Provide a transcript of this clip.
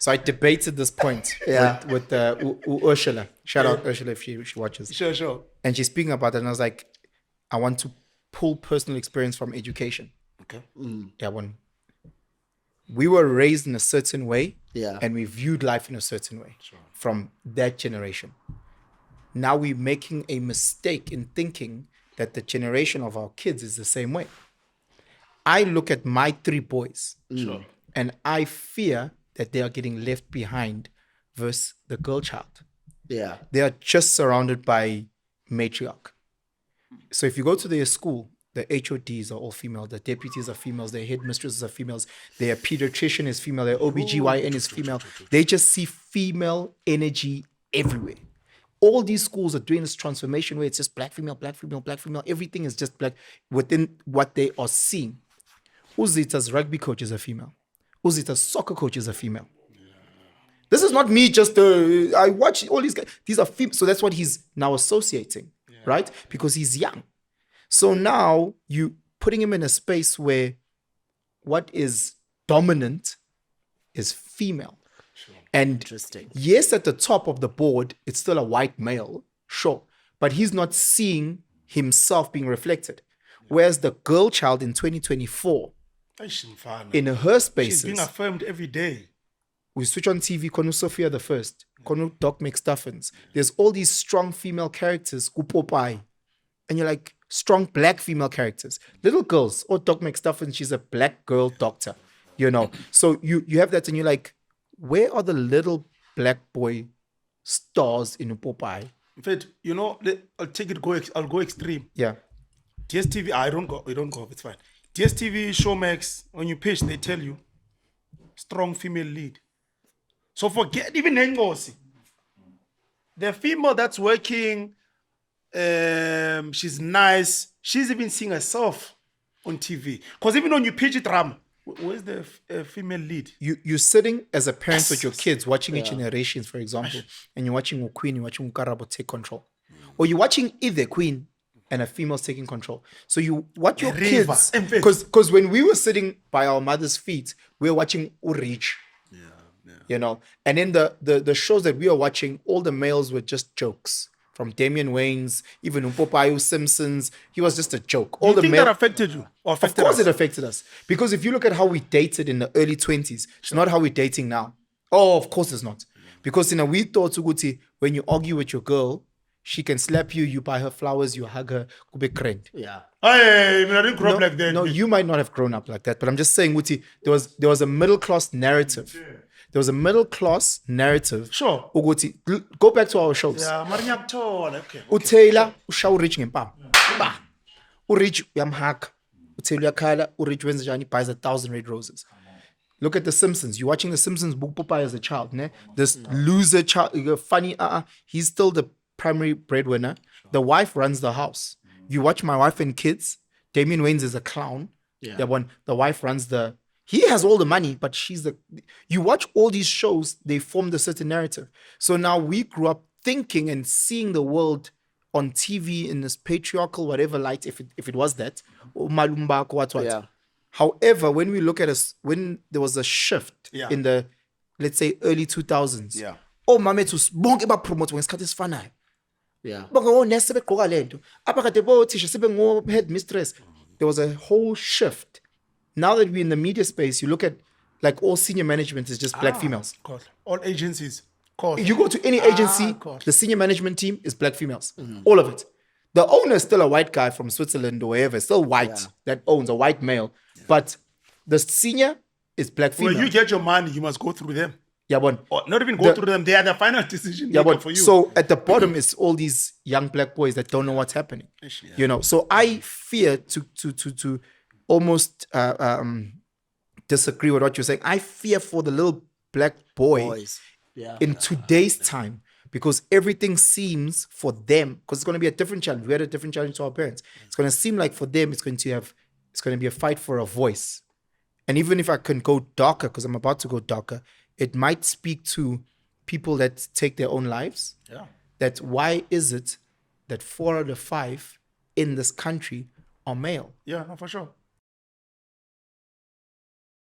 So I debated this point with Ursula. Shout out Ursula if she watches. Sure. And she's speaking about it, and I was like, I want to pull personal experience from education. Okay. Yeah, we were raised in a certain way, and we viewed life in a certain way from that generation. Now we're making a mistake in thinking that the generation of our kids is the same way. I look at my 3 boys, and I fear that they are getting left behind versus the girl child. Yeah. They are just surrounded by matriarch. So if you go to their school, the HODs are all female, the deputies are females, their headmistresses are females, their pediatrician is female, their OBGYN is female. They just see female energy everywhere. All these schools are doing this transformation where it's just black, female, black, female, black, female. Everything is just black within what they are seeing. Uzita's rugby coach is a female. Uzita's soccer coach is a female. This is not me just, I watch all these guys. These are female. So that's what he's now associating, right? Because he's young. So now you putting him in a space where what is dominant is female. And yes, at the top of the board, it's still a white male, sure. But he's not seeing himself being reflected. Whereas the girl child in 2024, in her spaces, she's being affirmed every day. We switch on TV, Konu Sophia the First, Konu Doc McStuffins. There's all these strong female characters, Upopai. And you're like, strong black female characters. Little girls, or Doc McStuffins, she's a black girl doctor, you know. So you have that and you're like, where are the little black boy stars in Upopai? In fact, you know, I'll go extreme. Yeah. DSTV, we don't go, it's fine. DSTV, Showmax, on your page, they tell you, strong female lead. So forget even Nengosi. The female that's working, she's nice. She's even seeing herself on TV. Because even on your page drama, where's the female lead? You're sitting as a parent with your kids watching a Generations, for example, and you're watching a Queen, you're watching Ukarabo take control. Or you're watching either Queen and a female's taking control. So you watch your kids. Because when we were sitting by our mother's feet, we were watching Urich. You know, and in the shows that we are watching, all the males were just jokes. From Damian Wayans, even Umpopayo Simpsons, he was just a joke. All that affected you? Of course it affected us. Because if you look at how we dated in the early 20s, it's not how we're dating now. Oh, of course it's not. Because we thought, Uguti, when you argue with your girl, she can slap you, you buy her flowers, you hug her, kube krend. Yeah. I didn't grow up like that. No, you might not have grown up like that, but I'm just saying, Uguti, there was a middle class narrative. There was a middle class narrative. Sure. Uguti, go back to our shows. Yeah, okay. Utaylor, ushaw Rich ngempama. Ba. Urich uyamhaka. Utaylor uyakhala, Urich wenza njani, buys 1,000 red roses. Look at The Simpsons. You're watching The Simpsons book Popeye as a child, ne? This loser child, funny, he's still the primary breadwinner. The wife runs the house. You watch My Wife and Kids, Damian Wayans is a clown. Yeah. The wife runs he has all the money, but you watch all these shows, they formed a certain narrative. So now we grew up thinking and seeing the world on TV in this patriarchal, whatever light, if it was that. Yeah. However, when we look at when there was a shift in the, let's say, early 2000s. Yeah. Oh, mamethu bonke bapromote ngesikhathi esifanayo. Yeah. Bonke onesi sebegqoka lento. Abakade bothisha sebengo headmistress. There was a whole shift. Now that we're in the media space, you look at like all senior management is just black females. Of course. All agencies. You go to any agency, the senior management team is black females. All of it. The owner is still a white guy from Switzerland or wherever, still white, that owns a white male. But the senior is black female. When you get your money, you must go through them. Yeah, but or not even go through them. They are the final decision maker for you. So at the bottom is all these young black boys that don't know what's happening. You know, so I fear to almost disagree with what you're saying. I fear for the little black boys in today's time, because everything seems for them, because it's going to be a different challenge. We had a different challenge to our parents. It's going to seem like for them, it's going to be a fight for a voice. And even if I can go darker, because I'm about to go darker, it might speak to people that take their own lives. Yeah. That why is it that 4 out of 5 in this country are male? Yeah, no, for sure.